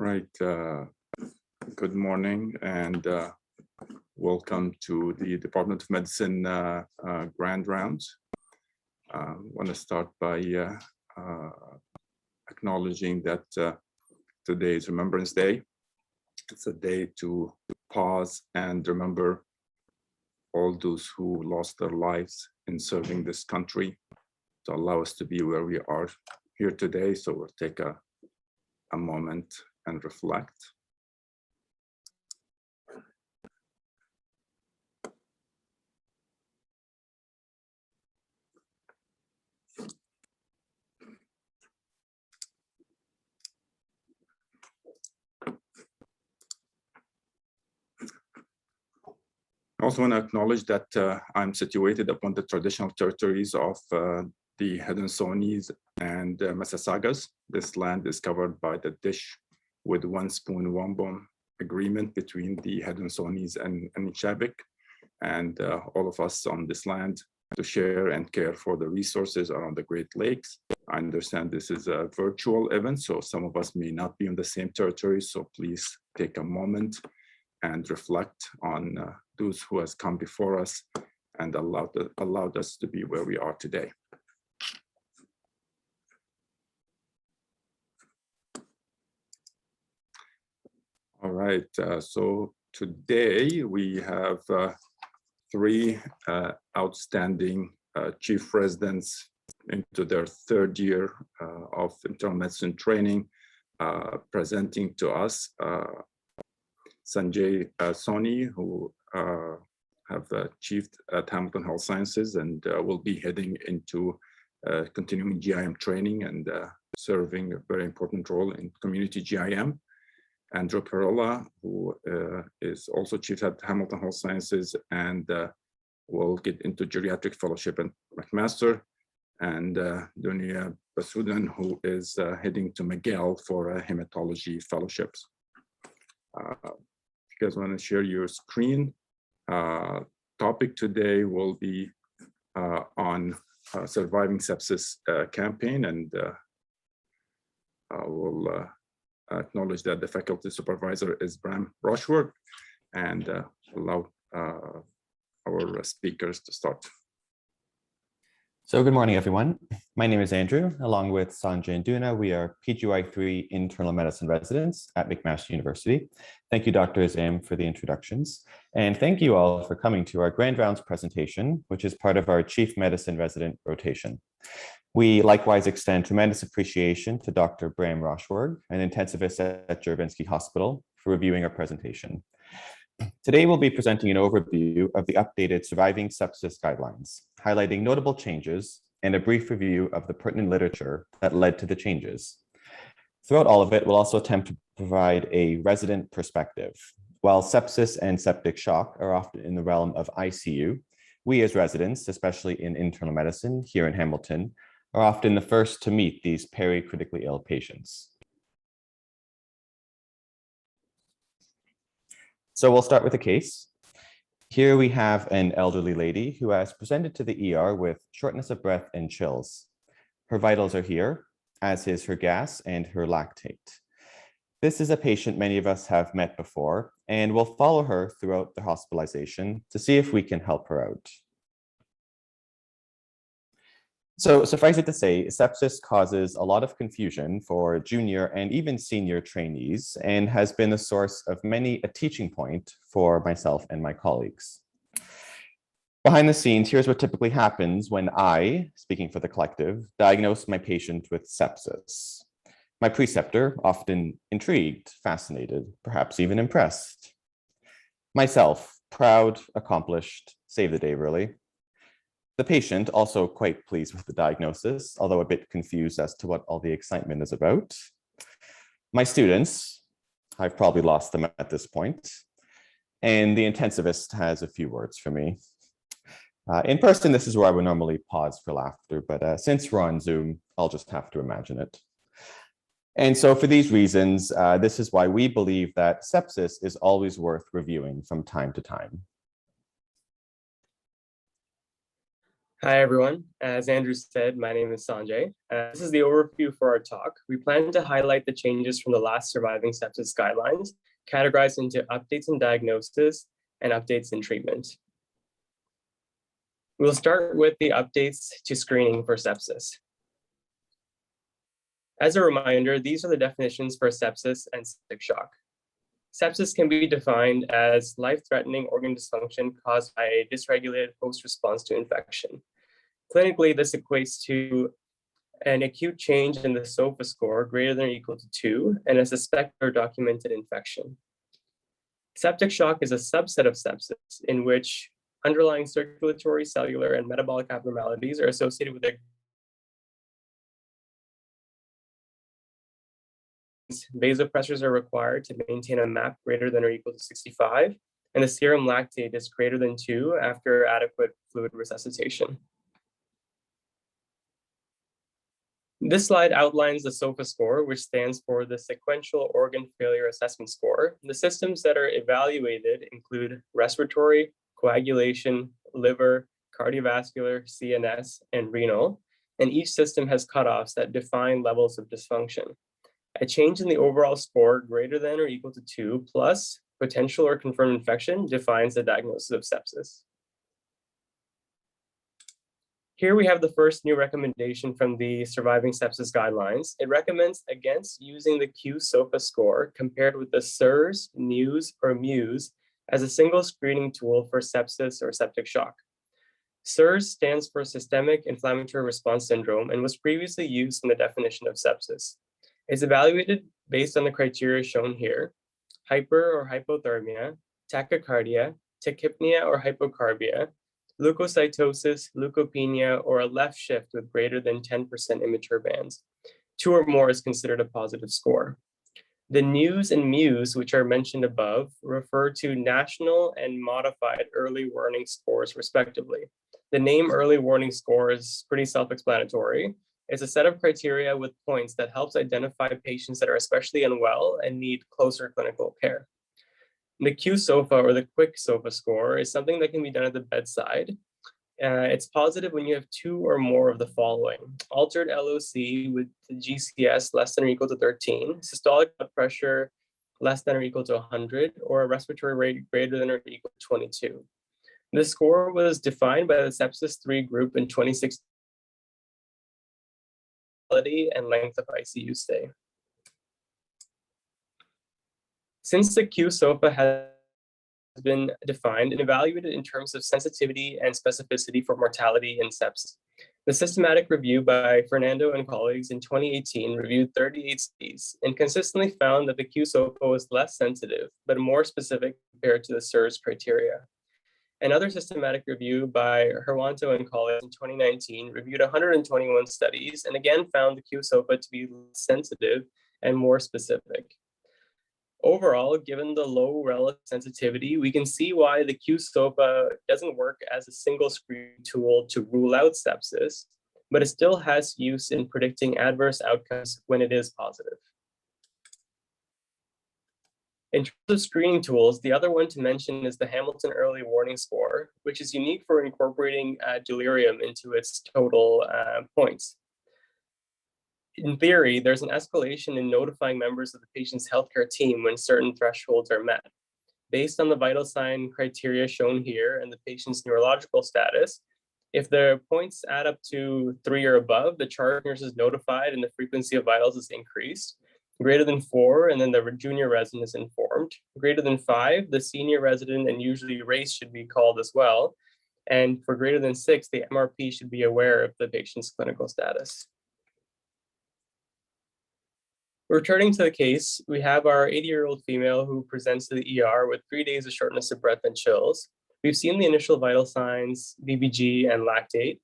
Right. Good morning and welcome to the Department of Medicine Grand Rounds. I want to start by acknowledging that today is Remembrance Day. It's a day to pause and remember all those who lost their lives in serving this country to allow us to be where we are here today. So we'll take a moment and reflect. I also want to acknowledge that I'm situated upon the traditional territories of the Hadensawnees and Mississaugas. This land is covered by the Dish with One Spoon Wampum agreement between the Hadensawnees and Anishinaabe, and all of us on this land to share and care for the resources around the Great Lakes. I understand this is a virtual event, so some of us may not be on the same territory, so please take a moment and reflect on those who has come before us and allowed us to be where we are today. All right, so today we have three outstanding chief residents into their third year of internal medicine training, presenting to us Sanjay Soni, who have achieved at Hamilton Health Sciences and will be heading into continuing GIM training and serving a very important role in community GIM. Andrew Carolla, who is also chief at Hamilton Health Sciences and will get into geriatric fellowship at McMaster, and Dunia Basudan, who is heading to McGill for hematology fellowships. If you guys want to share your screen, topic today will be on surviving sepsis campaign, and we'll acknowledge that the faculty supervisor is Bram Rochworth, and allow our speakers to start. So good morning, everyone. My name is Andrew. Along with Sanjay and Duna, we are PGY3 internal medicine residents at McMaster University. Thank you, Dr. Azam, for the introductions. And thank you all for coming to our Grand Rounds presentation, which is part of our Chief Medicine Resident rotation. We likewise extend tremendous appreciation to Dr. Bram Rochworth, an intensivist at Juravinski Hospital, for reviewing our presentation. Today, we'll be presenting an overview of the updated surviving sepsis guidelines, highlighting notable changes and a brief review of the pertinent literature that led to the changes. Throughout all of it, we'll also attempt to provide a resident perspective. While sepsis and septic shock are often in the realm of ICU, we as residents, especially in internal medicine here in Hamilton, are often the first to meet these peri-critically ill patients. So we'll start with a case. Here we have an elderly lady who has presented to the ER with shortness of breath and chills. Her vitals are here, as is her gas and her lactate. This is a patient many of us have met before, and we'll follow her throughout the hospitalization to see if we can help her out. So suffice it to say, sepsis causes a lot of confusion for junior and even senior trainees and has been a source of many a teaching point for myself and my colleagues. Behind the scenes, here's what typically happens when I, speaking for the collective, diagnose my patient with sepsis. My preceptor, often intrigued, fascinated, perhaps even impressed. Myself, proud, accomplished, save the day really. The patient, also quite pleased with the diagnosis, although a bit confused as to what all the excitement is about. My students, I've probably lost them at this point. And the intensivist has a few words for me. In person, this is where I would normally pause for laughter, but since we're on Zoom, I'll just have to imagine it. And so for these reasons, this is why we believe that sepsis is always worth reviewing from time to time. Hi, everyone. As Andrew said, my name is Sanjay. This is the overview for our talk. We plan to highlight the changes from the last surviving sepsis guidelines, categorized into updates in diagnosis and updates in treatment. We'll start with the updates to screening for sepsis. As a reminder, these are the definitions for sepsis and septic shock. Sepsis can be defined as life-threatening organ dysfunction caused by a dysregulated host response to infection. Clinically, this equates to an acute change in the SOFA score greater than or equal to 2 and a suspected or documented infection. Septic shock is a subset of sepsis in which underlying circulatory, cellular, and metabolic abnormalities are associated with vasopressors are required to maintain a MAP greater than or equal to 65, and the serum lactate is greater than 2 after adequate fluid resuscitation. This slide outlines the SOFA score, which stands for the Sequential Organ Failure Assessment Score. The systems that are evaluated include respiratory, coagulation, liver, cardiovascular, CNS, and renal, and each system has cutoffs that define levels of dysfunction. A change in the overall score greater than or equal to 2 plus potential or confirmed infection defines the diagnosis of sepsis. Here we have the first new recommendation from the surviving sepsis guidelines. It recommends against using the Q-SOFA score compared with the SIRS, NEWS, or MEWS as a single screening tool for sepsis or septic shock. SIRS stands for Systemic Inflammatory Response Syndrome and was previously used in the definition of sepsis. It's evaluated based on the criteria shown here: hyper or hypothermia, tachycardia, tachypnea or hypocarbia, leukocytosis, leukopenia, or a left shift with greater than 10% immature bands. 2 or more is considered a positive score. The NEWS and MEWS, which are mentioned above, refer to national and modified early warning scores, respectively. The name early warning score is pretty self-explanatory. It's a set of criteria with points that helps identify patients that are especially unwell and need closer clinical care. The Q-SOFA or the quick SOFA score is something that can be done at the bedside. It's positive when you have 2 or more of the following: altered LOC with GCS less than or equal to 13, systolic blood pressure less than or equal to 100, or a respiratory rate greater than or equal to 22. This score was defined by the Sepsis 3 group in 2016 and length of ICU stay. Since the Q-SOFA has been defined and evaluated in terms of sensitivity and specificity for mortality in sepsis, the systematic review by Fernando and colleagues in 2018 reviewed 38 studies and consistently found that the Q-SOFA was less sensitive, but more specific compared to the SIRS criteria. Another systematic review by Herwanto and colleagues in 2019 reviewed 121 studies and again found the Q-SOFA to be sensitive and more specific. Overall, given the low relative sensitivity, we can see why the Q-SOFA doesn't work as a single screening tool to rule out sepsis, but it still has use in predicting adverse outcomes when it is positive. In terms of screening tools, the other one to mention is the Hamilton Early Warning Score, which is unique for incorporating delirium into its total points. In theory, there's an escalation in notifying members of the patient's healthcare team when certain thresholds are met. Based on the vital sign criteria shown here and the patient's neurological status, if the points add up to 3 or above, the charge nurse is notified and the frequency of vitals is increased. Greater than 4, and then the junior resident is informed. Greater than 5, the senior resident and usually race should be called as well. And for greater than 6, the MRP should be aware of the patient's clinical status. Returning to the case, we have our 80-year-old female who presents to the ER with 3 days of shortness of breath and chills. We've seen the initial vital signs, VBG, and lactate.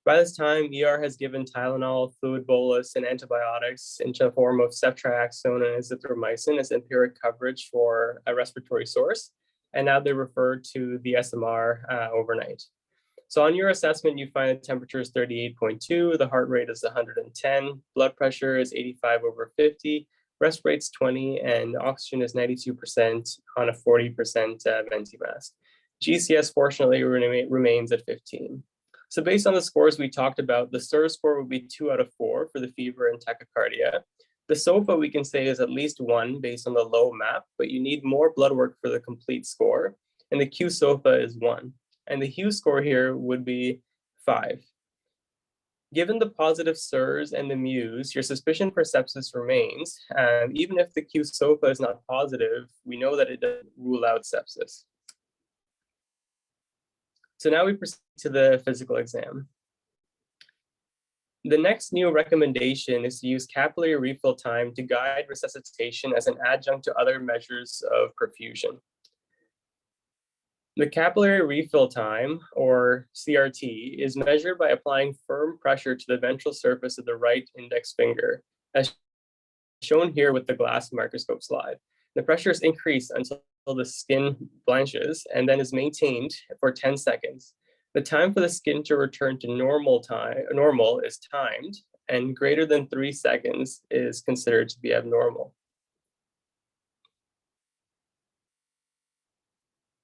By this time, ER has given Tylenol, fluid bolus, and antibiotics in the form of ceftriaxone and azithromycin as empiric coverage for a respiratory source. And now they refer to the SMR overnight. So on your assessment, you find the temperature is 38.2, the heart rate is 110, blood pressure is 85/50, rest rate's 20, and oxygen is 92% on a 40% venti mask. GCS fortunately remains at 15. So based on the scores we talked about, the SIR score would be 2 out of 4 for the fever and tachycardia. The SOFA we can say is at least 1 based on the low map, but you need more blood work for the complete score. And the Q SOFA is 1. And the Hughes score here would be 5. Given the positive SIRS and the MUs, your suspicion for sepsis remains. Even if the Q SOFA is not positive, we know that it doesn't rule out sepsis. So now we proceed to the physical exam. The next new recommendation is to use capillary refill time to guide resuscitation as an adjunct to other measures of perfusion. The capillary refill time, or CRT, is measured by applying firm pressure to the ventral surface of the right index finger, as shown here with the glass microscope slide. The pressure is increased until the skin blanches and then is maintained for 10 seconds. The time for the skin to return to normal is timed, and greater than 3 seconds is considered to be abnormal.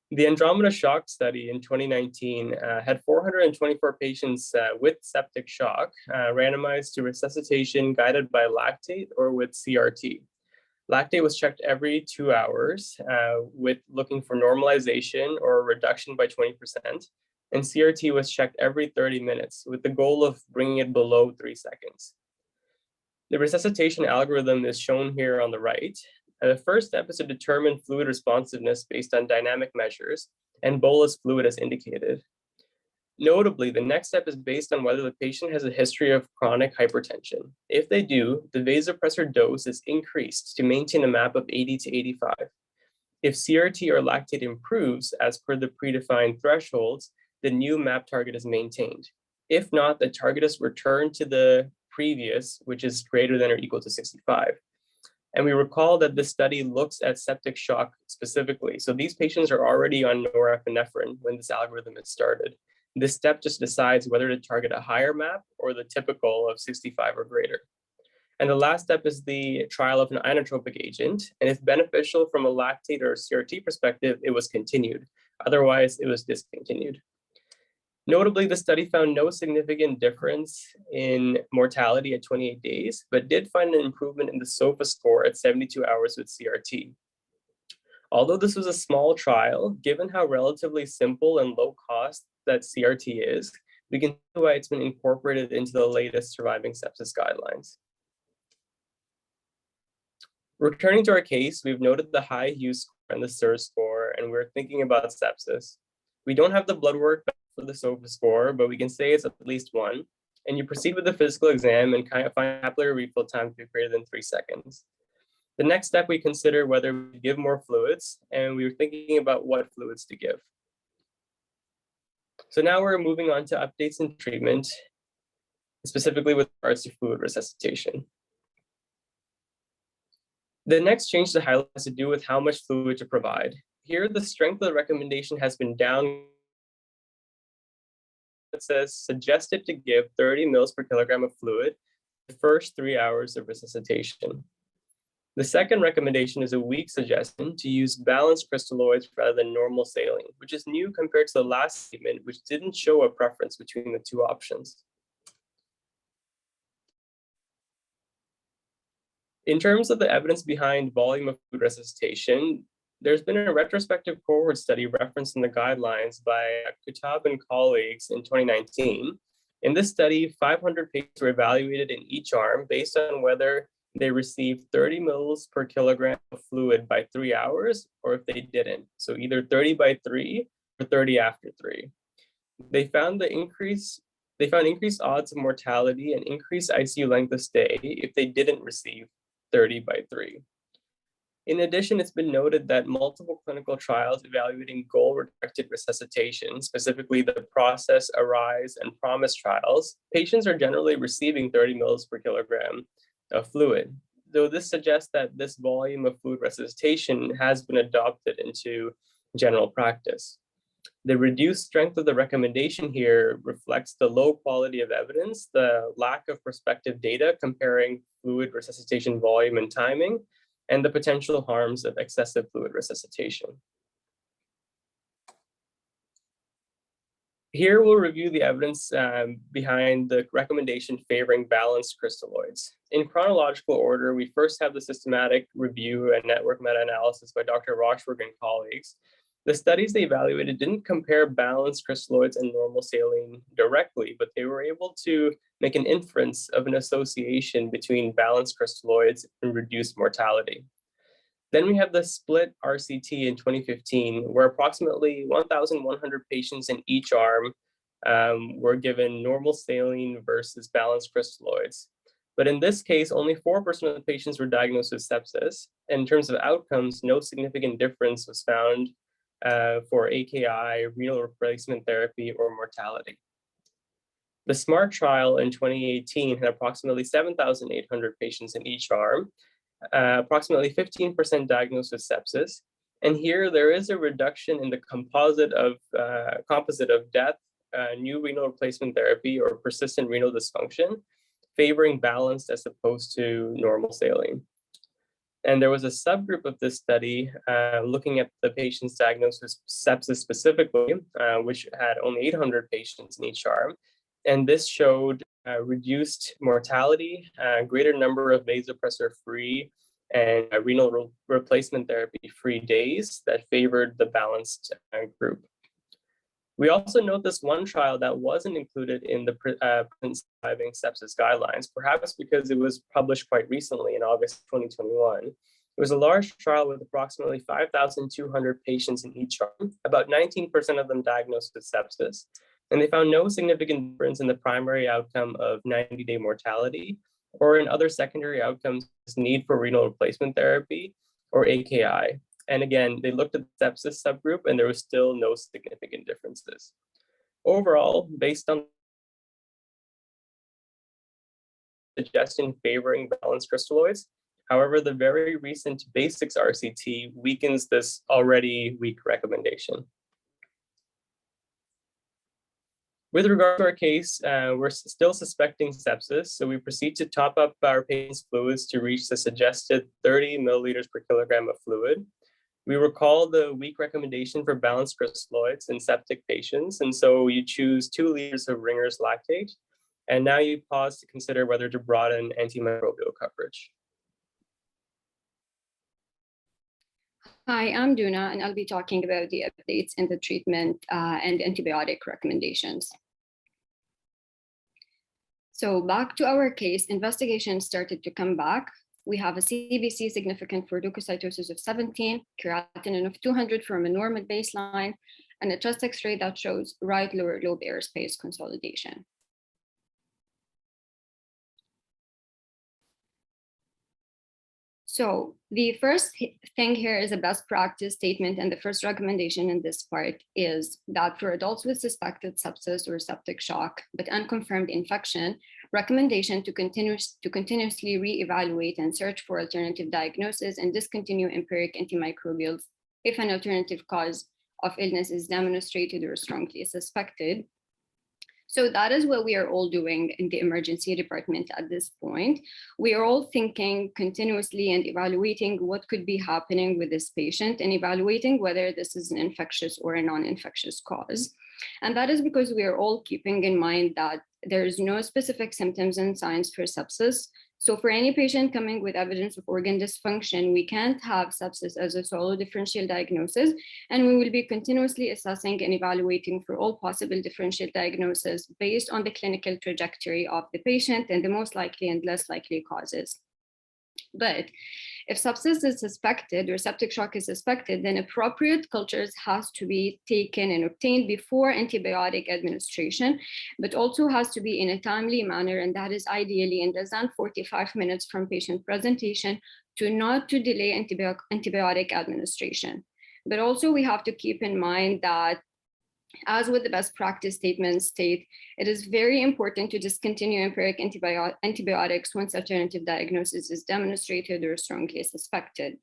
The Andromeda shock study in 2019 had 424 patients with septic shock randomized to resuscitation guided by lactate or with CRT. Lactate was checked every 2 hours with looking for normalization or a reduction by 20%. And CRT was checked every 30 minutes with the goal of bringing it below 3 seconds. The resuscitation algorithm is shown here on the right. The first step is to determine fluid responsiveness based on dynamic measures, and bolus fluid as indicated. Notably, the next step is based on whether the patient has a history of chronic hypertension. If they do, the vasopressor dose is increased to maintain a MAP of 80 to 85. If CRT or lactate improves as per the predefined thresholds, the new MAP target is maintained. If not, the target is returned to the previous, which is greater than or equal to 65. And we recall that this study looks at septic shock specifically. So these patients are already on norepinephrine when this algorithm is started. This step just decides whether to target a higher MAP or the typical of 65 or greater. And the last step is the trial of an inotropic agent. And if beneficial from a lactate or CRT perspective, it was continued. Otherwise, it was discontinued. Notably, the study found no significant difference in mortality at 28 days, but did find an improvement in the SOFA score at 72 hours with CRT. Although this was a small trial, given how relatively simple and low cost that CRT is, we can see why it's been incorporated into the latest surviving sepsis guidelines. Returning to our case, we've noted the high Hughes score and the SIR score, and we're thinking about sepsis. We don't have the blood work for the SOFA score, but we can say it's at least 1. And you proceed with the physical exam and kind of find capillary refill time to be greater than 3 seconds. The next step, we consider whether we give more fluids, and we were thinking about what fluids to give. So now we're moving on to updates in treatment, specifically with regards to fluid resuscitation. The next change to highlight has to do with how much fluid to provide. Here, the strength of the recommendation has been down. It says suggested to give 30 mils per kilogram of fluid the first 3 hours of resuscitation. The second recommendation is a weak suggestion to use balanced crystalloids rather than normal saline, which is new compared to the last statement, which didn't show a preference between the 2 options. In terms of the evidence behind volume of fluid resuscitation, there's been a retrospective cohort study referenced in the guidelines by Kutab and colleagues in 2019. In this study, 500 patients were evaluated in each arm based on whether they received 30 mils per kilogram of fluid by 3 hours or if they didn't. So either 30 by 3 or 30 after 3. They found increased odds of mortality and increased ICU length of stay if they didn't receive 30 by 3. In addition, it's been noted that multiple clinical trials evaluating goal-directed resuscitation, specifically the PROCESS, ARISE, and PROMISE trials, patients are generally receiving 30 mils per kilogram of fluid, though this suggests that this volume of fluid resuscitation has been adopted into general practice. The reduced strength of the recommendation here reflects the low quality of evidence, the lack of prospective data comparing fluid resuscitation volume and timing, and the potential harms of excessive fluid resuscitation. Here we'll review the evidence behind the recommendation favoring balanced crystalloids. In chronological order, we first have the systematic review and network meta-analysis by Dr. Rochberg and colleagues. The studies they evaluated didn't compare balanced crystalloids and normal saline directly, but they were able to make an inference of an association between balanced crystalloids and reduced mortality. Then we have the split RCT in 2015, where approximately 1,100 patients in each arm were given normal saline versus balanced crystalloids. But in this case, only 4% of the patients were diagnosed with sepsis. And in terms of outcomes, no significant difference was found for AKI, renal replacement therapy, or mortality. The SMART trial in 2018 had approximately 7,800 patients in each arm, approximately 15% diagnosed with sepsis. And here there is a reduction in the composite of death, new renal replacement therapy, or persistent renal dysfunction, favoring balanced as opposed to normal saline. And there was a subgroup of this study looking at the patients diagnosed with sepsis specifically, which had only 800 patients in each arm. And this showed reduced mortality, greater number of vasopressor-free and renal replacement therapy-free days that favored the balanced group. We also note this one trial that wasn't included in the surviving sepsis guidelines, perhaps because it was published quite recently in August 2021. It was a large trial with approximately 5,200 patients in each arm, about 19% of them diagnosed with sepsis, and they found no significant difference in the primary outcome of 90-day mortality or in other secondary outcomes, need for renal replacement therapy or AKI. And again, they looked at the sepsis subgroup and there was still no significant differences. Overall, based on suggestion favoring balanced crystalloids, however, the very recent BASICS RCT weakens this already weak recommendation. With regard to our case, we're still suspecting sepsis, so we proceed to top up our patient's fluids to reach the suggested 30 milliliters per kilogram of fluid. We recall the weak recommendation for balanced crystalloids in septic patients, and so you choose 2 liters of Ringer's lactate, and now you pause to consider whether to broaden antimicrobial coverage. Hi, I'm Duna, and I'll be talking about the updates in the treatment and antibiotic recommendations. So back to our case, investigations started to come back. We have a CBC significant for leukocytosis of 17, creatinine of 200 from a normal baseline, and a chest X-ray that shows right lower lobe airspace consolidation. So the first thing here is a best practice statement, and the first recommendation in this part is that for adults with suspected sepsis or septic shock, but unconfirmed infection, recommendation to continuously reevaluate and search for alternative diagnosis and discontinue empiric antimicrobials if an alternative cause of illness is demonstrated or strongly suspected. So that is what we are all doing in the emergency department at this point. We are all thinking continuously and evaluating what could be happening with this patient and evaluating whether this is an infectious or a non-infectious cause. And that is because we are all keeping in mind that there is no specific symptoms and signs for sepsis. So for any patient coming with evidence of organ dysfunction, we can't have sepsis as a solo differential diagnosis, and we will be continuously assessing and evaluating for all possible differential diagnoses based on the clinical trajectory of the patient and the most likely and less likely causes. But if sepsis is suspected or septic shock is suspected, then appropriate cultures has to be taken and obtained before antibiotic administration, but also has to be in a timely manner, and that is ideally in less than 45 minutes from patient presentation to not to delay antibiotic administration. But also we have to keep in mind that, as with the best practice statements state, it is very important to discontinue empiric antibiotics once alternative diagnosis is demonstrated or strongly suspected.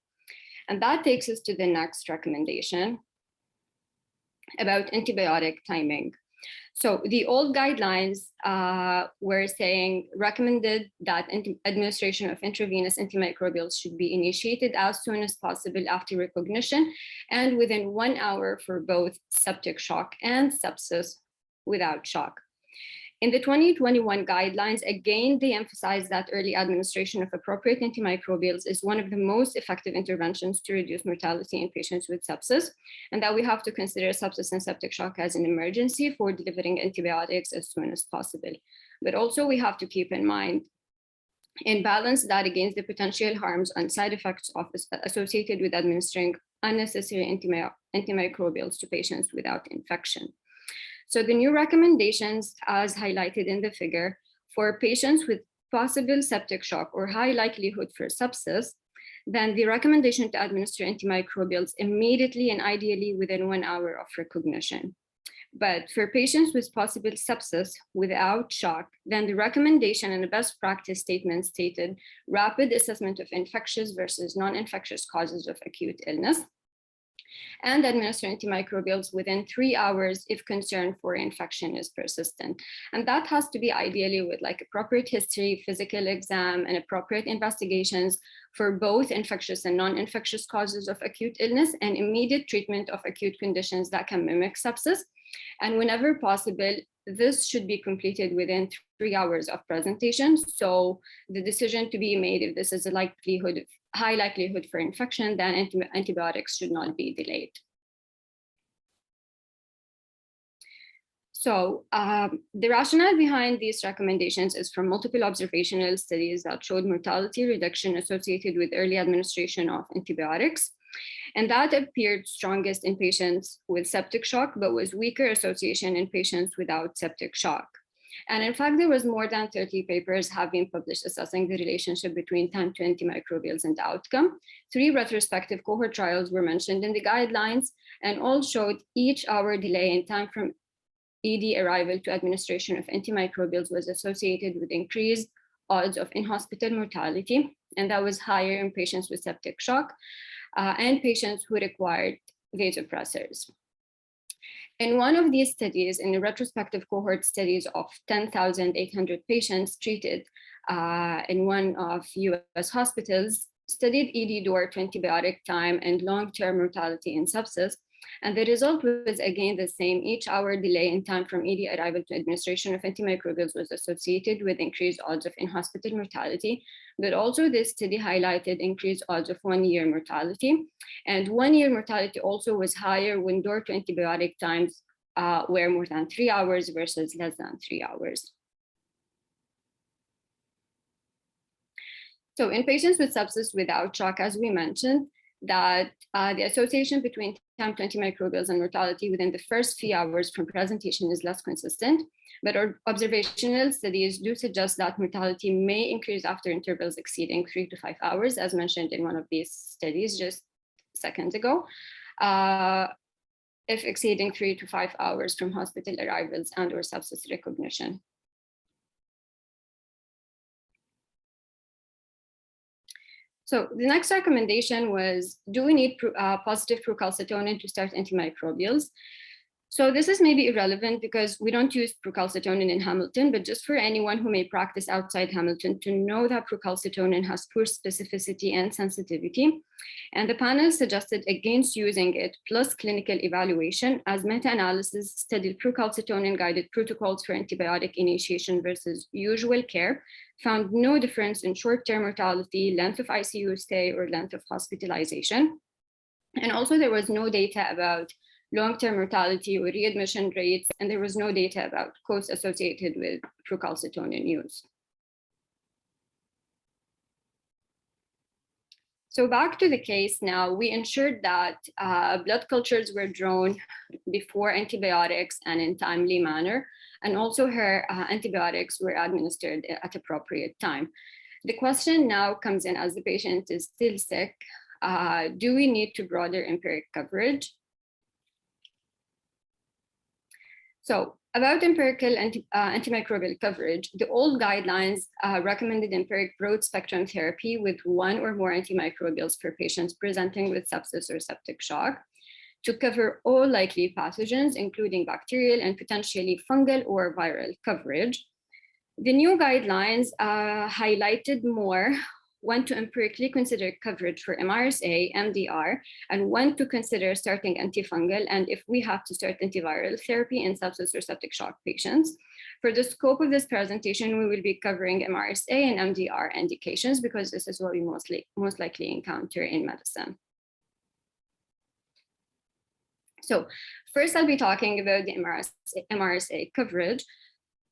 And that takes us to the next recommendation about antibiotic timing. So the old guidelines were saying recommended that administration of intravenous antimicrobials should be initiated as soon as possible after recognition and within 1 hour for both septic shock and sepsis without shock. In the 2021 guidelines, again, they emphasize that early administration of appropriate antimicrobials is one of the most effective interventions to reduce mortality in patients with sepsis, and that we have to consider sepsis and septic shock as an emergency for delivering antibiotics as soon as possible. But also we have to keep in mind and balance that against the potential harms and side effects associated with administering unnecessary antimicrobials to patients without infection. So the new recommendations, as highlighted in the figure, for patients with possible septic shock or high likelihood for sepsis, then the recommendation to administer antimicrobials immediately and ideally within 1 hour of recognition. But for patients with possible sepsis without shock, then the recommendation and the best practice statement stated rapid assessment of infectious versus non-infectious causes of acute illness, and administer antimicrobials within 3 hours if concern for infection is persistent. And that has to be ideally with like appropriate history, physical exam, and appropriate investigations for both infectious and non-infectious causes of acute illness and immediate treatment of acute conditions that can mimic sepsis. And whenever possible, this should be completed within 3 hours of presentation. So the decision to be made if this is a high likelihood for infection, then antibiotics should not be delayed. So the rationale behind these recommendations is from multiple observational studies that showed mortality reduction associated with early administration of antibiotics. And that appeared strongest in patients with septic shock, but was weaker association in patients without septic shock. And in fact, there was more than 30 papers have been published assessing the relationship between time to antimicrobials and outcome. 3 retrospective cohort trials were mentioned in the guidelines and all showed each hour delay in time from ED arrival to administration of antimicrobials was associated with increased odds of in-hospital mortality. And that was higher in patients with septic shock and patients who required vasopressors. In one of these studies, in the retrospective cohort studies of 10,800 patients treated in one of US hospitals, studied ED door to antibiotic time and long-term mortality in sepsis. And the result was again the same. Each hour delay in time from ED arrival to administration of antimicrobials was associated with increased odds of in-hospital mortality. But also this study highlighted increased odds of 1-year mortality. And 1-year mortality also was higher when door to antibiotic times were more than 3 hours versus less than 3 hours. So in patients with sepsis without shock, as we mentioned, that the association between time to antimicrobials and mortality within the first few hours from presentation is less consistent, but our observational studies do suggest that mortality may increase after intervals exceeding 3 to 5 hours, as mentioned in one of these studies just seconds ago, if exceeding 3 to 5 hours from hospital arrivals and or sepsis recognition. So the next recommendation was, do we need positive procalcitonin to start antimicrobials? So this is maybe irrelevant because we don't use procalcitonin in Hamilton, but just for anyone who may practice outside Hamilton to know that procalcitonin has poor specificity and sensitivity. And the panel suggested against using it plus clinical evaluation as meta-analysis studied procalcitonin guided protocols for antibiotic initiation versus usual care, found no difference in short-term mortality, length of ICU stay, or length of hospitalization. And also there was no data about long-term mortality or readmission rates, and there was no data about costs associated with procalcitonin use. So back to the case now, we ensured that blood cultures were drawn before antibiotics and in timely manner, and also her antibiotics were administered at appropriate time. The question now comes in as the patient is still sick, do we need to broader empiric coverage? So about empirical antimicrobial coverage, the old guidelines recommended empiric broad spectrum therapy with 1 or more antimicrobials for patients presenting with sepsis or septic shock to cover all likely pathogens, including bacterial and potentially fungal or viral coverage. The new guidelines highlighted more when to empirically consider coverage for MRSA, MDR, and when to consider starting antifungal, and if we have to start antiviral therapy in sepsis or septic shock patients. For the scope of this presentation, we will be covering MRSA and MDR indications because this is what we most likely encounter in medicine. So first, I'll be talking about the MRSA coverage.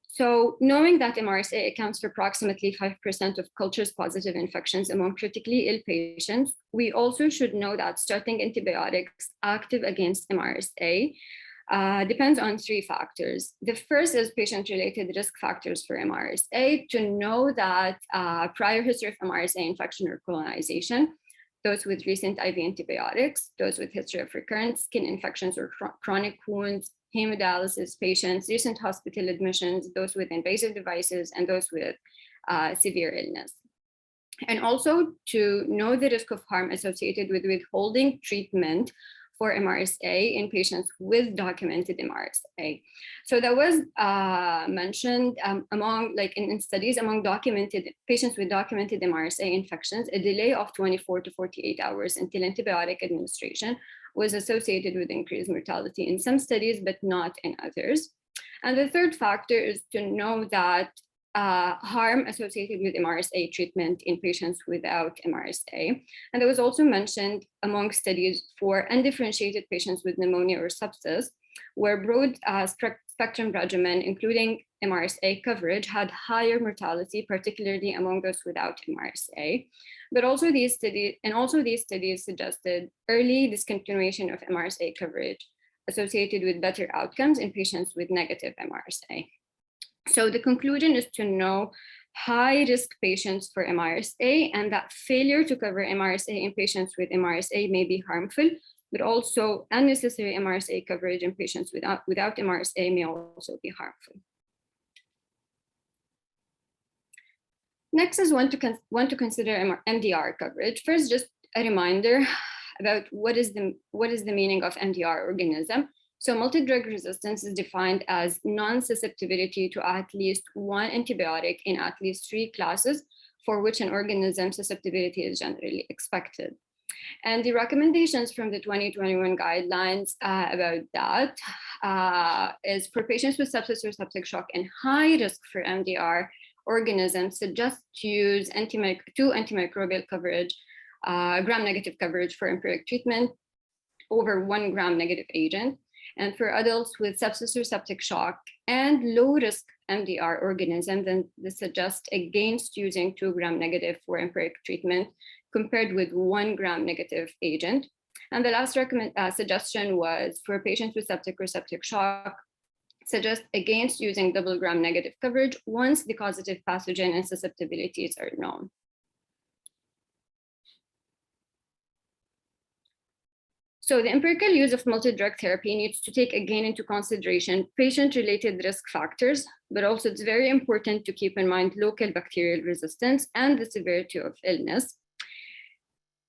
So knowing that MRSA accounts for approximately 5% of cultures positive infections among critically ill patients, we also should know that starting antibiotics active against MRSA depends on 3 factors. The first is patient-related risk factors for MRSA, to know that prior history of MRSA infection or colonization, those with recent IV antibiotics, those with history of recurrent skin infections or chronic wounds, hemodialysis patients, recent hospital admissions, those with invasive devices, and those with severe illness. And also to know the risk of harm associated with withholding treatment for MRSA in patients with documented MRSA. So that was mentioned among, like in studies among documented patients with documented MRSA infections, a delay of 24 to 48 hours until antibiotic administration was associated with increased mortality in some studies, but not in others. And the third factor is to know that harm associated with MRSA treatment in patients without MRSA. And that was also mentioned among studies for undifferentiated patients with pneumonia or sepsis, where broad spectrum regimen, including MRSA coverage, had higher mortality, particularly among those without MRSA. But also these studies suggested early discontinuation of MRSA coverage associated with better outcomes in patients with negative MRSA. So the conclusion is to know high-risk patients for MRSA, and that failure to cover MRSA in patients with MRSA may be harmful, but also unnecessary MRSA coverage in patients without MRSA may also be harmful. Next is when to consider MDR coverage. First, just a reminder about what is the meaning of MDR organism. So multi-drug resistance is defined as non-susceptibility to at least one antibiotic in at least 3 classes for which an organism susceptibility is generally expected. And the recommendations from the 2021 guidelines about that is for patients with sepsis or septic shock and high risk for MDR organisms, suggest to use 2 antimicrobial coverage, gram-negative coverage for empiric treatment over 1 gram-negative agent. And for adults with sepsis or septic shock and low-risk MDR organism, then this suggests against using 2 gram-negative for empiric treatment compared with 1 gram-negative agent. And the last suggestion was for patients with septic or septic shock, suggest against using double gram-negative coverage once the causative pathogen and susceptibilities are known. So the empirical use of multi-drug therapy needs to take again into consideration patient-related risk factors, but also it's very important to keep in mind local bacterial resistance and the severity of illness.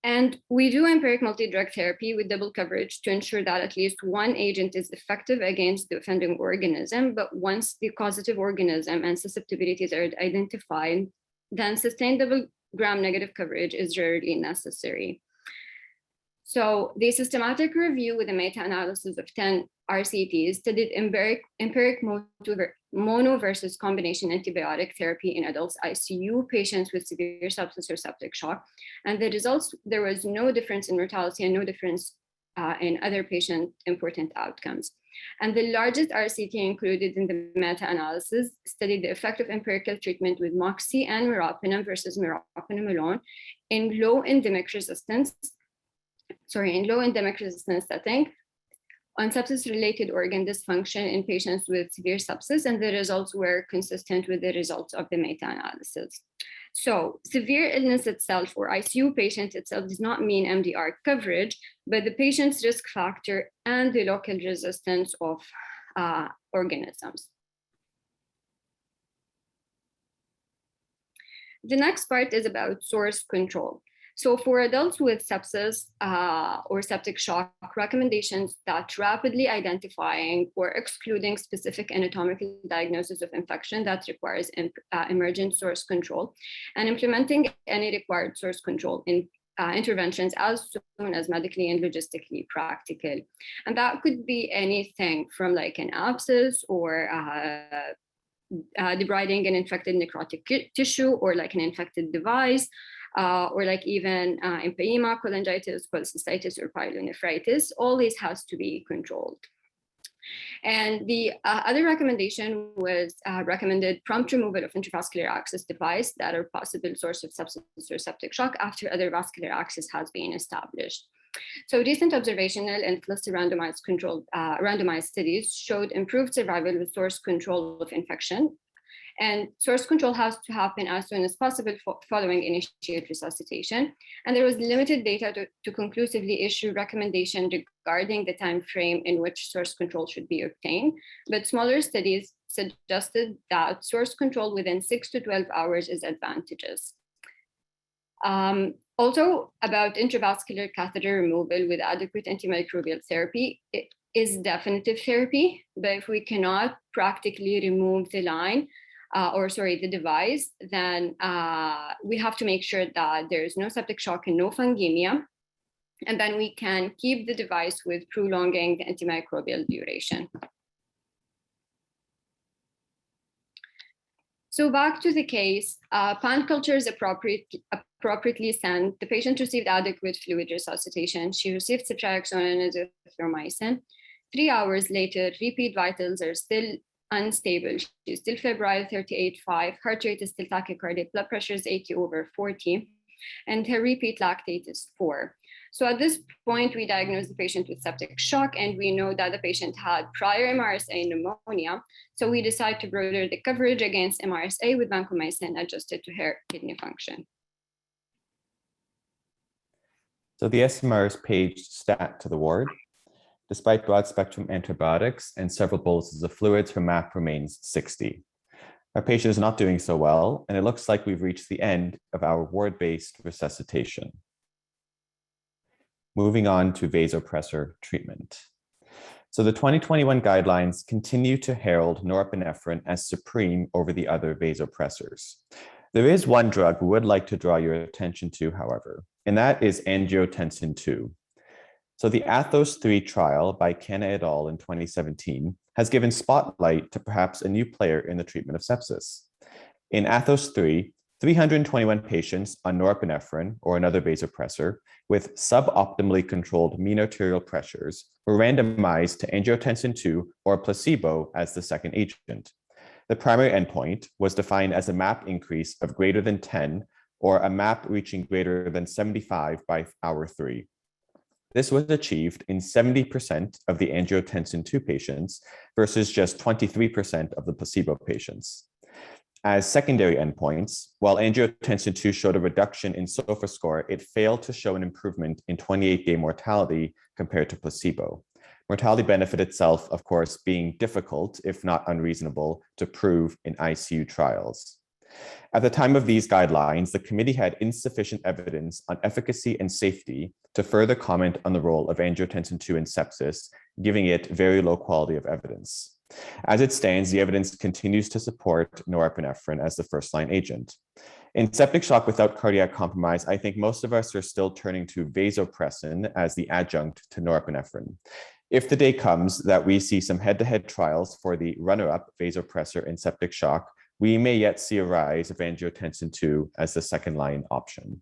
And we do empiric multi-drug therapy with double coverage to ensure that at least one agent is effective against the offending organism, but once the causative organism and susceptibilities are identified, then sustained double gram-negative coverage is rarely necessary. So the systematic review with a meta-analysis of 10 RCTs studied empiric mono versus combination antibiotic therapy in adults ICU patients with severe sepsis or septic shock. And the results, there was no difference in mortality and no difference in other patient important outcomes. And the largest RCT included in the meta-analysis studied the effect of empirical treatment with moxi and meropenem versus meropenem alone in low endemic resistance setting on sepsis-related organ dysfunction in patients with severe sepsis, and the results were consistent with the results of the meta-analysis. So severe illness itself or ICU patient itself does not mean MDR coverage, but the patient's risk factor and the local resistance of organisms. The next part is about source control. So for adults with sepsis or septic shock, recommendations that rapidly identifying or excluding specific anatomical diagnosis of infection that requires emergent source control and implementing any required source control in interventions as soon as medically and logistically practical. And that could be anything from like an abscess or debriding an infected necrotic tissue or like an infected device, or like even empyema, cholangitis, cholecystitis, or pyelonephritis. All this has to be controlled. And the other recommendation was recommended prompt removal of intravascular access device that are possible source of sepsis or septic shock after other vascular access has been established. So recent observational and cluster randomized randomized studies showed improved survival with source control of infection. And source control has to happen as soon as possible following initial resuscitation. And there was limited data to conclusively issue recommendation regarding the time frame in which source control should be obtained. But smaller studies suggested that source control within 6 to 12 hours is advantageous. Also, about intravascular catheter removal with adequate antimicrobial therapy, it is definitive therapy, but if we cannot practically remove the line, the device, then we have to make sure that there is no septic shock and no fungemia. And then we can keep the device with prolonging the antimicrobial duration. So back to the case, pan culture is appropriately sent. The patient received adequate fluid resuscitation. She received ceftriaxone and azithromycin. 3 hours later, repeat vitals are still unstable. She's still febrile, 38.5. Heart rate is still tachycardic. Blood pressure is 80/40. And her repeat lactate is 4. So at this point, we diagnosed the patient with septic shock, and we know that the patient had prior MRSA pneumonia. So we decided to broaden the coverage against MRSA with vancomycin adjusted to her kidney function. So the SMR is paged stat to the ward. Despite broad spectrum antibiotics and several boluses of fluids, her MAP remains 60. Our patient is not doing so well, and it looks like we've reached the end of our ward-based resuscitation. Moving on to vasopressor treatment. So the 2021 guidelines continue to herald norepinephrine as supreme over the other vasopressors. There is one drug we would like to draw your attention to, however, and that is angiotensin II. So the ATHOS-3 trial by Kenna et al. In 2017 has given spotlight to perhaps a new player in the treatment of sepsis. In ATHOS-3, 321 patients on norepinephrine or another vasopressor with suboptimally controlled mean arterial pressures were randomized to angiotensin II or placebo as the second agent. The primary endpoint was defined as a MAP increase of greater than 10 or a MAP reaching greater than 75 by hour 3. This was achieved in 70% of the angiotensin II patients versus just 23% of the placebo patients. As secondary endpoints, while angiotensin II showed a reduction in SOFA score, it failed to show an improvement in 28-day mortality compared to placebo. Mortality benefit itself, of course, being difficult, if not unreasonable, to prove in ICU trials. At the time of these guidelines, the committee had insufficient evidence on efficacy and safety to further comment on the role of angiotensin II in sepsis, giving it very low quality of evidence. As it stands, the evidence continues to support norepinephrine as the first-line agent. In septic shock without cardiac compromise, I think most of us are still turning to vasopressin as the adjunct to norepinephrine. If the day comes that we see some head-to-head trials for the runner-up vasopressor in septic shock, we may yet see a rise of angiotensin II as the second-line option.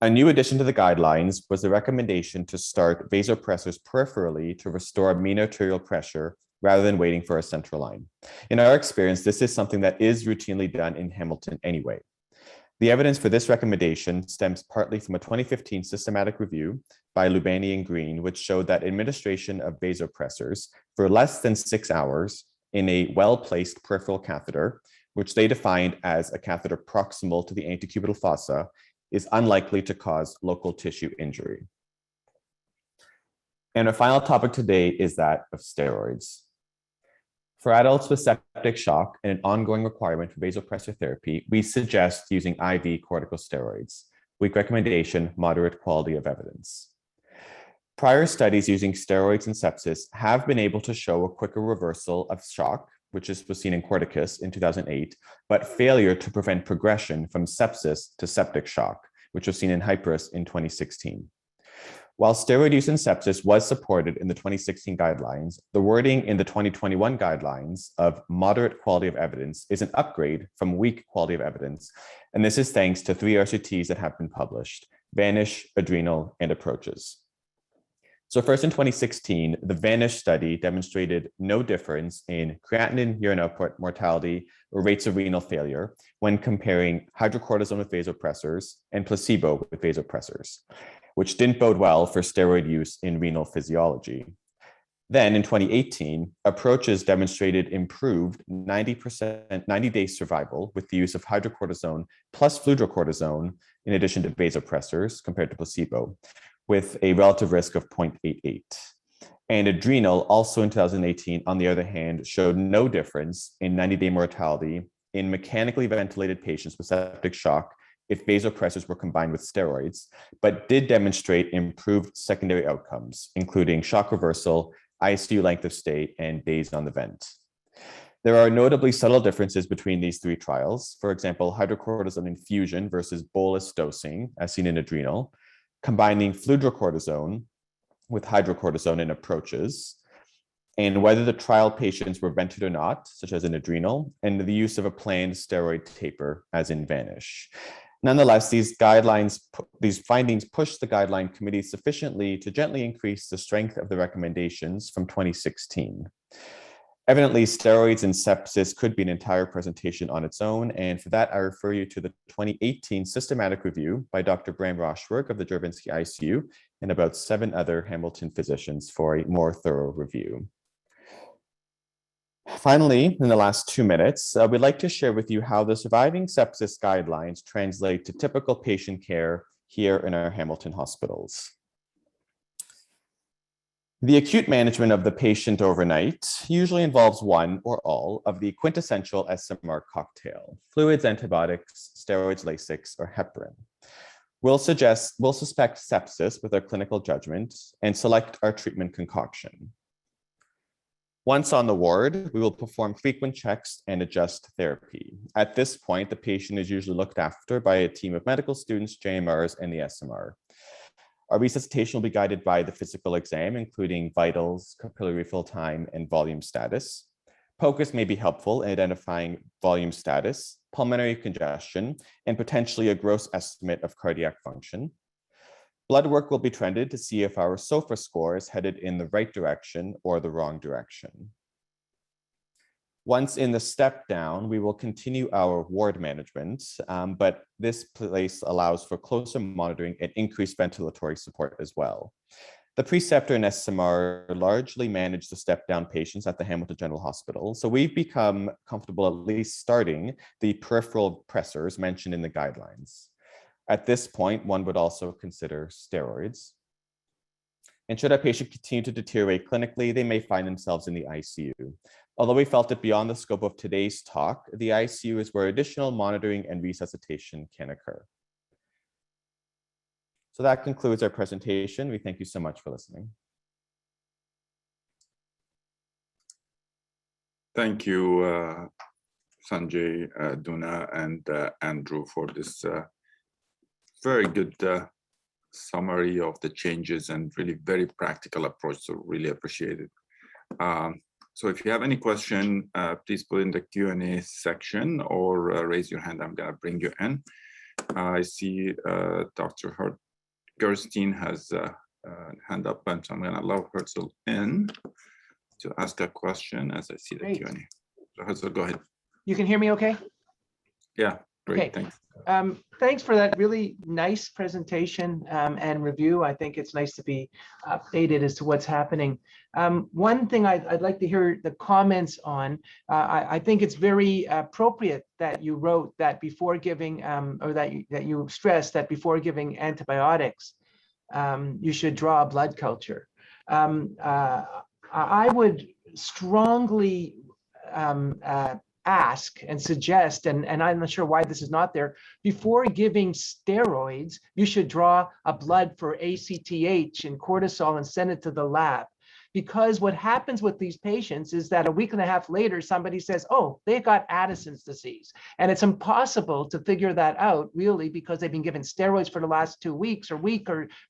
A new addition to the guidelines was the recommendation to start vasopressors peripherally to restore mean arterial pressure rather than waiting for a central line. In our experience, this is something that is routinely done in Hamilton anyway. The evidence for this recommendation stems partly from a 2015 systematic review by Lubani and Green, which showed that administration of vasopressors for less than 6 hours in a well-placed peripheral catheter, which they defined as a catheter proximal to the antecubital fossa, is unlikely to cause local tissue injury. And our final topic today is that of steroids. For adults with septic shock and an ongoing requirement for vasopressor therapy, we suggest using IV corticosteroids. Weak recommendation, moderate quality of evidence. Prior studies using steroids in sepsis have been able to show a quicker reversal of shock, which was seen in Corticus in 2008, but failure to prevent progression from sepsis to septic shock, which was seen in Hyperus in 2016. While steroid use in sepsis was supported in the 2016 guidelines, the wording in the 2021 guidelines of moderate quality of evidence is an upgrade from weak quality of evidence. And this is thanks to 3 RCTs that have been published: Vanish, Adrenal, and Approaches. So first, in 2016, the Vanish study demonstrated no difference in creatinine, urine output, mortality, or rates of renal failure when comparing hydrocortisone with vasopressors and placebo with vasopressors, which didn't bode well for steroid use in renal physiology. Then in 2018, Approaches demonstrated improved 90-day survival with the use of hydrocortisone plus fludrocortisone in addition to vasopressors compared to placebo, with a relative risk of 0.88. And Adrenal, also in 2018, on the other hand, showed no difference in 90-day mortality in mechanically ventilated patients with septic shock if vasopressors were combined with steroids, but did demonstrate improved secondary outcomes, including shock reversal, ICU length of stay, and days on the vent. There are notably subtle differences between these 3 trials. For example, hydrocortisone infusion versus bolus dosing, as seen in Adrenal, combining fludrocortisone with hydrocortisone in Approaches, and whether the trial patients were vented or not, such as in Adrenal, and the use of a planned steroid taper, as in Vanish. Nonetheless, these findings push the guideline committee sufficiently to gently increase the strength of the recommendations from 2016. Evidently, steroids in sepsis could be an entire presentation on its own, and for that, I refer you to the 2018 systematic review by Dr. Bram Roshberg of the Juravinski ICU and about 7 other Hamilton physicians for a more thorough review. Finally, in the last 2 minutes, we'd like to share with you how the surviving sepsis guidelines translate to typical patient care here in our Hamilton hospitals. The acute management of the patient overnight usually involves one or all of the quintessential SMR cocktail: fluids, antibiotics, steroids, Lasix, or heparin. We'll suspect sepsis with our clinical judgment and select our treatment concoction. Once on the ward, we will perform frequent checks and adjust therapy. At this point, the patient is usually looked after by a team of medical students, JMRs, and the SMR. Our resuscitation will be guided by the physical exam, including vitals, capillary refill time, and volume status. POCUS may be helpful in identifying volume status, pulmonary congestion, and potentially a gross estimate of cardiac function. Blood work will be trended to see if our SOFA score is headed in the right direction or the wrong direction. Once in the step down, we will continue our ward management, but this place allows for closer monitoring and increased ventilatory support as well. The preceptor and SMR largely manage the step down patients at the Hamilton General Hospital, so we've become comfortable at least starting the peripheral pressors mentioned in the guidelines. At this point, one would also consider steroids. And should a patient continue to deteriorate clinically, they may find themselves in the ICU. Although we felt it beyond the scope of today's talk, the ICU is where additional monitoring and resuscitation can occur. So that concludes our presentation. We thank you so much for listening. Thank you, Sanjay, Duna, and Andrew for this very good summary of the changes and really very practical approach. So really appreciate it. So if you have any question, please put in the Q&A section or raise your hand. I'm going to bring you in. I see Dr. Gerstein has a hand up, and so I'm going to allow Herzl in to ask a question as I see the Q&A. So Herzl, go ahead. You can hear me okay? Yeah, great, okay. Thanks. Thanks for that really nice presentation and review. I think it's nice to be updated as to what's happening. One thing I'd like to hear the comments on, I think it's very appropriate that you wrote that before giving, or that you stressed that before giving antibiotics, you should draw a blood culture. I would strongly ask and suggest, and I'm not sure why this is not there, before giving steroids, you should draw a blood for ACTH and cortisol and send it to the lab. Because what happens with these patients is that a week and a half later, somebody says, oh, they've got Addison's disease. And it's impossible to figure that out really because they've been given steroids for the last 2 weeks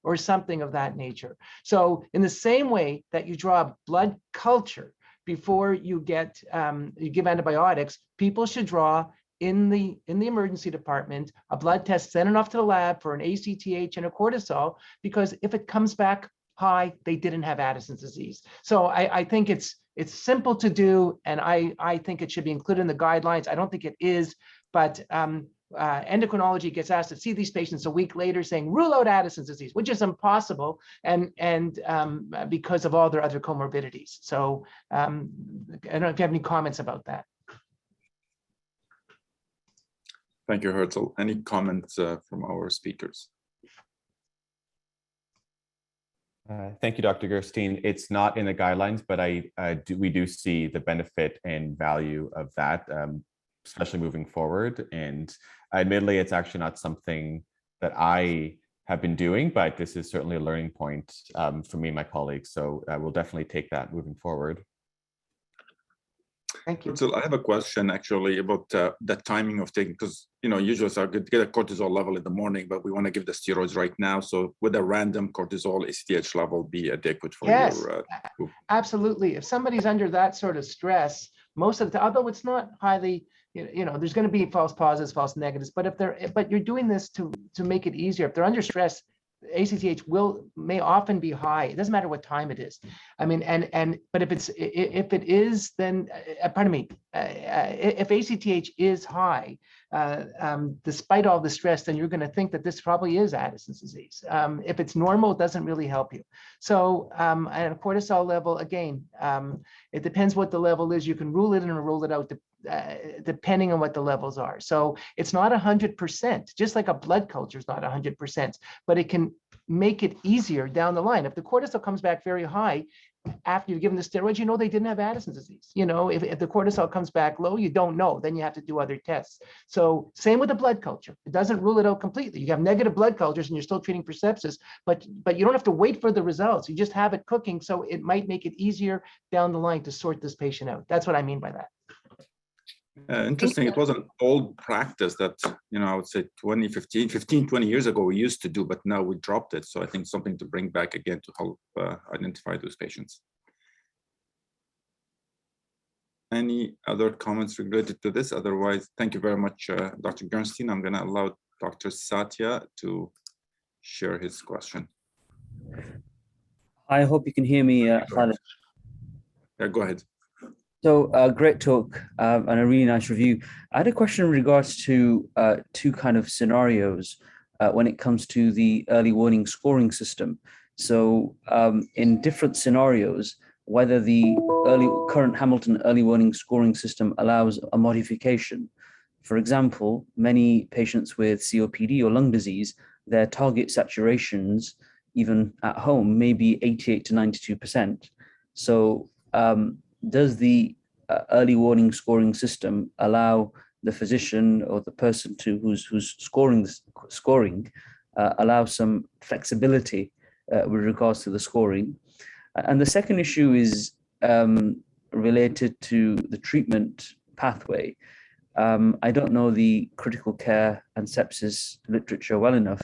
or something of that nature. So in the same way that you draw a blood culture before you give antibiotics, people should draw in the emergency department a blood test, send it off to the lab for an ACTH and a cortisol, because if it comes back high, they didn't have Addison's disease. So I think it's simple to do, and I think it should be included in the guidelines. I don't think it is, but endocrinology gets asked to see these patients a week later saying, rule out Addison's disease, which is impossible, and because of all their other comorbidities. So I don't know if you have any comments about that. Thank you, Herzl. Any comments from our speakers? Thank you, Dr. Gerstein. It's not in the guidelines, but we do see the benefit and value of that, especially moving forward. And admittedly, it's actually not something that I have been doing, but this is certainly a learning point for me and my colleagues. So we'll definitely take that moving forward. Thank you. So I have a question actually about the timing of taking, because usually it's good to get a cortisol level in the morning, but we want to give the steroids right now. So would a random cortisol ACTH level be adequate for your group? Absolutely. If somebody's under that sort of stress, most of the time, although it's not highly, there's going to be false positives, false negatives, but you're doing this to make it easier. If they're under stress, ACTH may often be high. It doesn't matter what time it is. I mean, but if it is, then pardon me, if ACTH is high, despite all the stress, then you're going to think that this probably is Addison's disease. If it's normal, it doesn't really help you. So at a cortisol level, again, it depends what the level is. You can rule it in or rule it out depending on what the levels are. So it's not 100%, just like a blood culture is not 100%, but it can make it easier down the line. If the cortisol comes back very high after you've given the steroids, they didn't have Addison's disease. If the cortisol comes back low, you don't know, then you have to do other tests. So same with the blood culture. It doesn't rule it out completely. You have negative blood cultures and you're still treating for sepsis, but you don't have to wait for the results. You just have it cooking. So it might make it easier down the line to sort this patient out. That's what I mean by that. Interesting. It was an old practice that, I would say 20 years ago, we used to do, but now we dropped it. So I think something to bring back again to help identify those patients. Any other comments related to this? Otherwise, thank you very much, Dr. Gerstein. I'm going to allow Dr. Satya to share his question. I hope you can hear me. Yeah, go ahead. So great talk and a really nice review. I had a question in regards to two kind of scenarios when it comes to the early warning scoring system. So in different scenarios, whether the current Hamilton early warning scoring system allows a modification. For example, many patients with COPD or lung disease, their target saturations, even at home, may be 88 to 92%. So does the early warning scoring system allow the physician or the person who's scoring allow some flexibility with regards to the scoring? And the second issue is related to the treatment pathway. I don't know the critical care and sepsis literature well enough,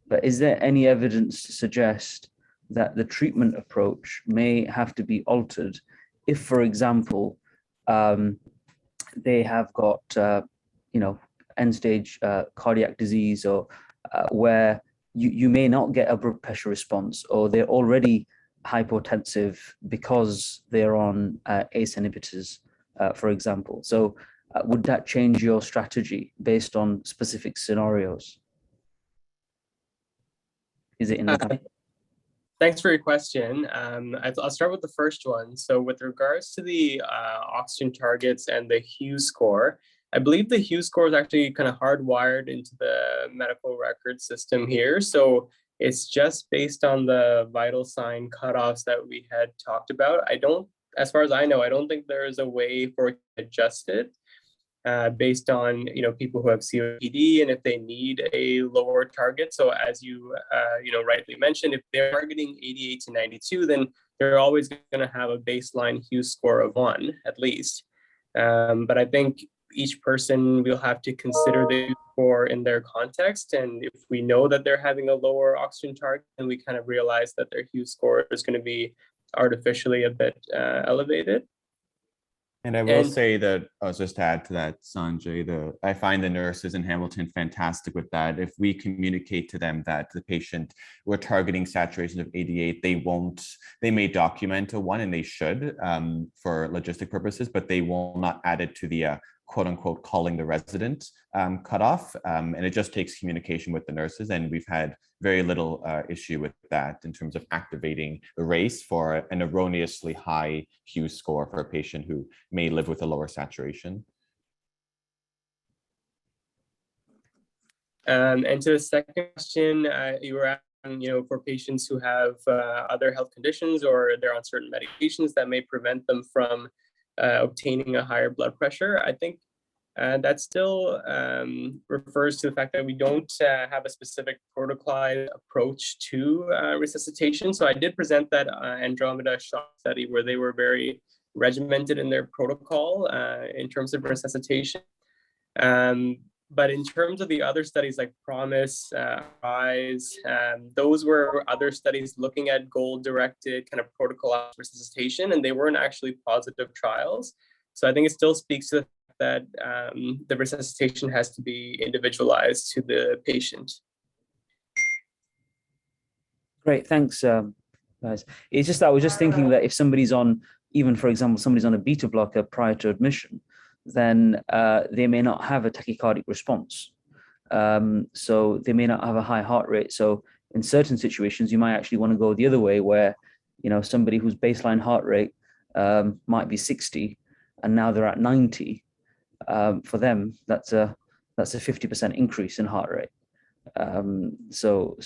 but is there any evidence to suggest that the treatment approach may have to be altered if, for example, they have got, end-stage cardiac disease, or where you may not get a blood pressure response, or they're already hypotensive because they're on ACE inhibitors, for example. So would that change your strategy based on specific scenarios? Is it in the Thanks for your question. I'll start with the first one. So with regards to the oxygen targets and the Hughes score, I believe the Hughes score is actually kind of hardwired into the medical record system here. So it's just based on the vital sign cutoffs that we had talked about. as far as I know, I don't think there is a way for it to adjust it based on people who have COPD and if they need a lower target. So as you rightly mentioned, if they're targeting 88 to 92, then they're always going to have a baseline Hughes score of 1 at least. But I think each person will have to consider the score in their context. And if we know that they're having a lower oxygen target, then we kind of realize that their Hughes score is going to be artificially a bit elevated. And I will say that, just to add to that, Sanjay, I find the nurses in Hamilton fantastic with that. If we communicate to them that the patient, we're targeting saturation of 88, they may document a 1, and they should for logistic purposes, but they will not add it to the quote unquote calling the resident cutoff. And it just takes communication with the nurses. And we've had very little issue with that in terms of activating the race for an erroneously high Hughes score for a patient who may live with a lower saturation. And to the second question, you were asking, for patients who have other health conditions or they're on certain medications that may prevent them from obtaining a higher blood pressure. I think that still refers to the fact that we don't have a specific protocolized approach to resuscitation. So I did present that Andromeda shock study where they were very regimented in their protocol in terms of resuscitation. But in terms of the other studies like PROMISE, RISE, those were other studies looking at goal-directed kind of protocol resuscitation, and they weren't actually positive trials. So I think it still speaks to the fact that the resuscitation has to be individualized to the patient. Great, thanks, guys. It's just that I was just thinking that if somebody's on, even for example, somebody's on a beta blocker prior to admission, then they may not have a tachycardic response. So they may not have a high heart rate. So in certain situations, you might actually want to go the other way where, somebody whose baseline heart rate might be 60 and now they're at 90. For them, that's a 50% increase in heart rate. So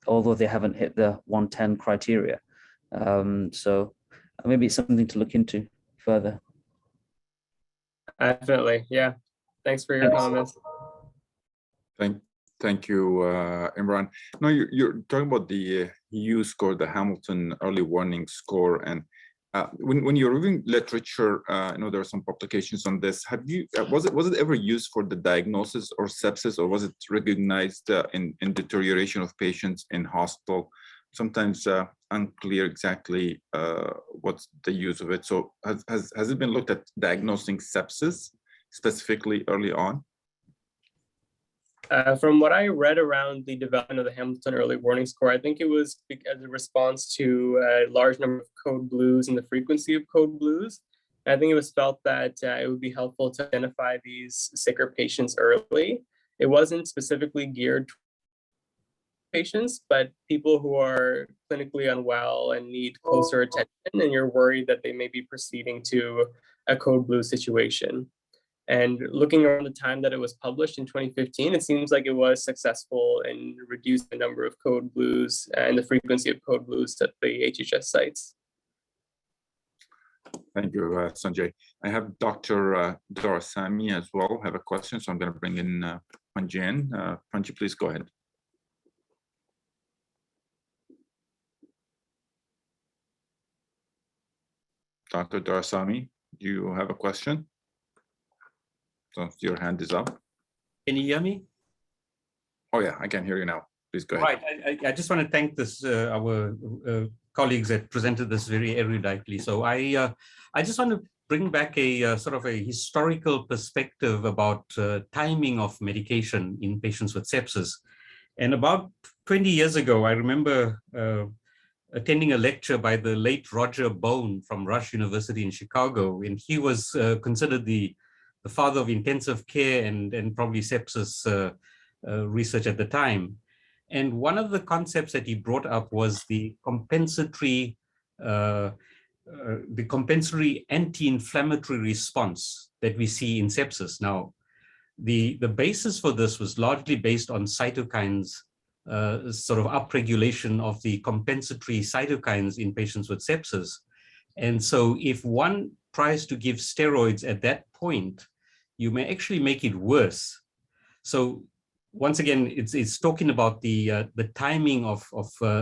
although they haven't hit the 110 criteria. So maybe it's something to look into further. Definitely, yeah. Thanks for your comments. Thank you, Imran. No, you're talking about the Hughes score, the Hamilton early warning score, and when you're reviewing literature, I know there are some publications on this. Was it ever used for the diagnosis or sepsis, or was it recognized in deterioration of patients in hospital? Sometimes unclear exactly what's the use of it. So has it been looked at diagnosing sepsis specifically early on? From what I read around the development of the Hamilton early warning score, I think it was as a response to a large number of code blues and the frequency of code blues. I think it was felt that it would be helpful to identify these sicker patients early. It wasn't specifically geared to patients, but people who are clinically unwell and need closer attention, and you're worried that they may be proceeding to a code blue situation. And looking around the time that it was published in 2015, it seems like it was successful in reducing the number of code blues and the frequency of code blues at the HHS sites. Thank you, Sanjay. I have Dr. Doraisamy as well have a question, so I'm going to bring in Panji in. Panji, please go ahead. Dr. Doraisamy, do you have a question? So your hand is up. Can you hear me? Oh yeah, I can hear you now. Please go ahead. Right. I just want to thank our colleagues that presented this very eruditely. So I just want to bring back a sort of a historical perspective about timing of medication in patients with sepsis. And about 20 years ago, I remember attending a lecture by the late Roger Bone from Rush University in Chicago, and he was considered the father of intensive care and probably sepsis research at the time. And one of the concepts that he brought up was the compensatory anti-inflammatory response that we see in sepsis. Now, the basis for this was largely based on cytokines, sort of upregulation of the compensatory cytokines in patients with sepsis. And so if one tries to give steroids at that point, you may actually make it worse. So once again, it's talking about the timing of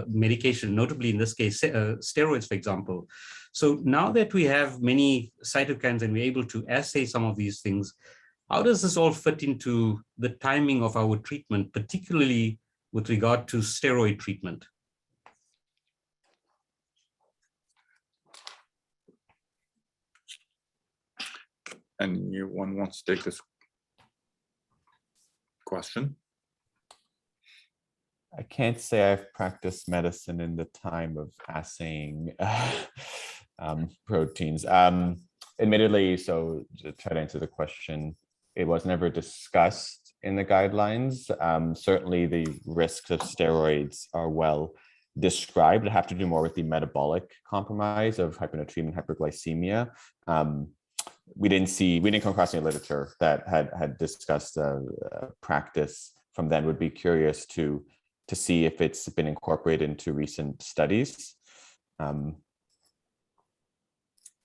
medication, notably in this case, steroids, for example. So now that we have many cytokines and we're able to assay some of these things, how does this all fit into the timing of our treatment, particularly with regard to steroid treatment? Anyone wants to take this question? I can't say I've practiced medicine in the time of assaying proteins. Admittedly, so to try to answer the question, it was never discussed in the guidelines. Certainly the risks of steroids are well described. It have to do more with the metabolic compromise of hyponatremia and hyperglycemia. We didn't come across any literature that had discussed practice from then. Would be curious to see if it's been incorporated into recent studies.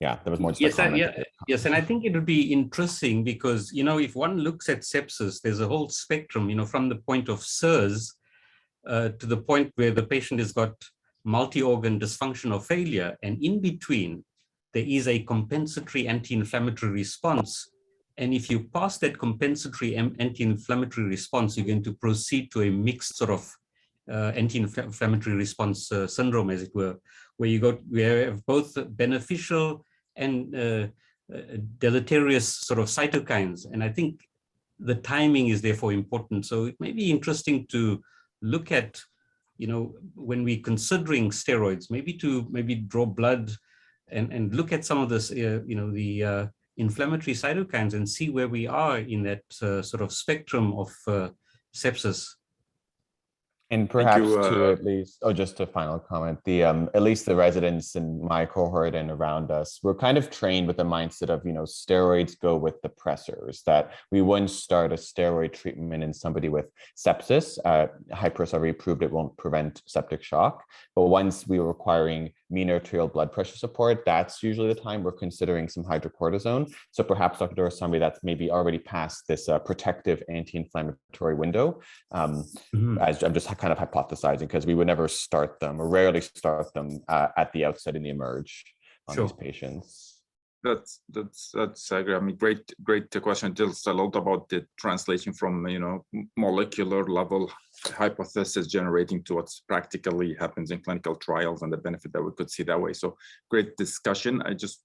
Yeah, there was more just a comment. Yes, and I think it would be interesting because, if one looks at sepsis, there's a whole spectrum, from the point of SIRS to the point where the patient has got multi-organ dysfunction or failure, and in between, there is a compensatory anti-inflammatory response. And if you pass that compensatory anti-inflammatory response, you're going to proceed to a mixed sort of anti-inflammatory response syndrome, as it were, where we have both beneficial and deleterious sort of cytokines. And I think the timing is therefore important. So it may be interesting to look at, when we're considering steroids, maybe draw blood and look at some of this, the inflammatory cytokines and see where we are in that sort of spectrum of sepsis. And perhaps just a final comment, at least the residents in my cohort and around us, we're kind of trained with the mindset of, steroids go with the pressors, that we wouldn't start a steroid treatment in somebody with sepsis. HyperS already proved it won't prevent septic shock. But once we're requiring mean arterial blood pressure support, that's usually the time we're considering some hydrocortisone. So perhaps, Dr. Doris, somebody that's maybe already past this protective anti-inflammatory window, as I'm just kind of hypothesizing, because we would never start them or rarely start them at the outset in the emerge on these patients. That's I agree. I mean, great question. Tells a lot about the translation from molecular level hypothesis generating to what's practically happens in clinical trials and the benefit that we could see that way. So great discussion. I just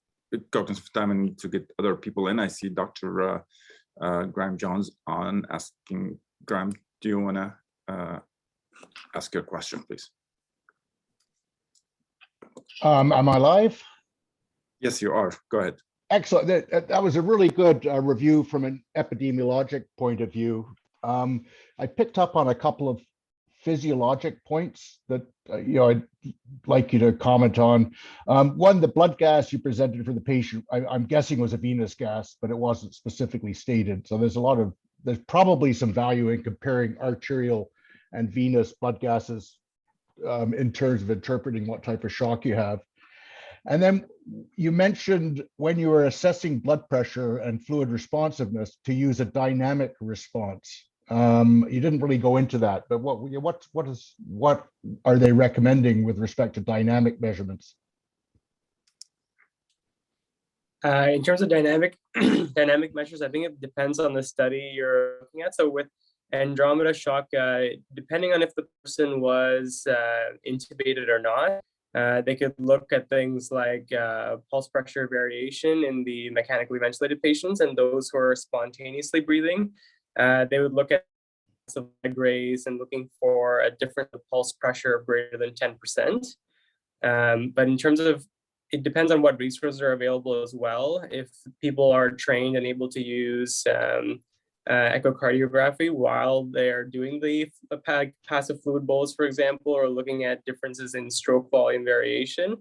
got some time and need to get other people in. I see Dr. Graham Johns on asking. Graham, do you want to ask your question, please? Am I live? Yes, you are. Go ahead. Excellent. That was a really good review from an epidemiologic point of view. I picked up on a couple of physiologic points that I'd like you to comment on. One, the blood gas you presented for the patient, I'm guessing was a venous gas, but it wasn't specifically stated. So there's probably some value in comparing arterial and venous blood gases in terms of interpreting what type of shock you have. And then you mentioned when you were assessing blood pressure and fluid responsiveness to use a dynamic response. You didn't really go into that, but what are they recommending with respect to dynamic measurements? In terms of dynamic measures, I think it depends on the study you're looking at. So with Andromeda shock, depending on if the person was intubated or not, they could look at things like pulse pressure variation in the mechanically ventilated patients and those who are spontaneously breathing. They would look at some leg raise and looking for a difference of pulse pressure of greater than 10%. But in terms of, it depends on what resources are available as well. If people are trained and able to use echocardiography while they're doing the passive fluid bolus, for example, or looking at differences in stroke volume variation.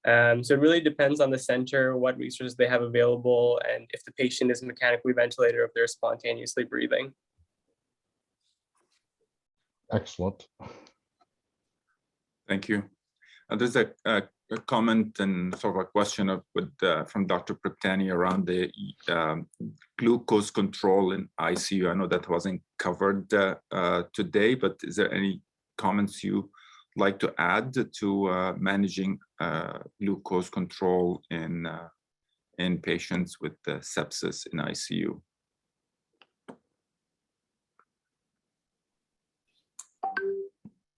So it really depends on the center, what resources they have available, and if the patient is mechanically ventilated or if they're spontaneously breathing. Excellent. Thank you. There's a a comment and sort of a question from Dr. Priptani around the glucose control in ICU. I know that wasn't covered today, but is there any comments you like to add to managing glucose control in patients with sepsis in ICU?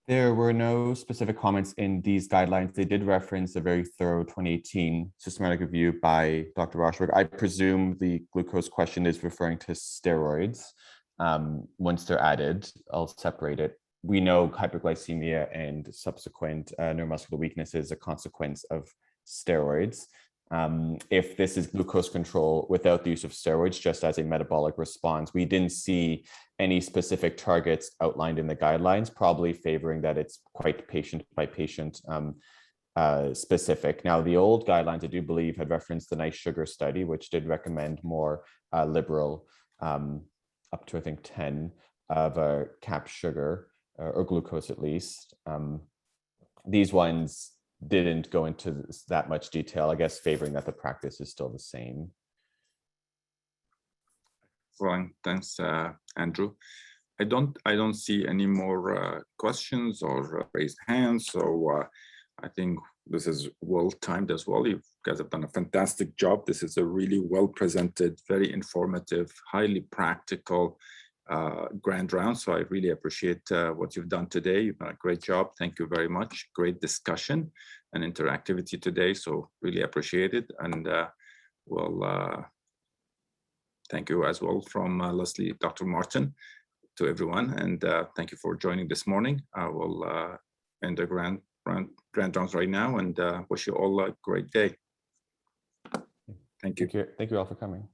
There were no specific comments in these guidelines. They did reference a very thorough 2018 systematic review by Dr. Rauschberg. I presume the glucose question is referring to steroids. Once they're added, I'll separate it. We know hyperglycemia and subsequent neuromuscular weakness is a consequence of steroids. If this is glucose control without the use of steroids, just as a metabolic response, we didn't see any specific targets outlined in the guidelines, probably favoring that it's quite patient by patient specific. Now, the old guidelines, I do believe, had referenced the nice sugar study, which did recommend more liberal, up to, I think, 10 of a cap sugar or glucose at least. These ones didn't go into that much detail, I guess, favoring that the practice is still the same. Well, thanks, Andrew. I don't see any more questions or raised hands, so I think this is well timed as well. You guys have done a fantastic job. This is a really well presented, very informative, highly practical grand round. So I really appreciate what you've done today. You've done a great job. Thank you very much. Great discussion and interactivity today. So really appreciate it. And we'll thank you as well from Leslie, Dr. Martin, to everyone. And thank you for joining this morning. I will end the grand rounds right now and wish you all a great day. Thank you. Thank you all for coming.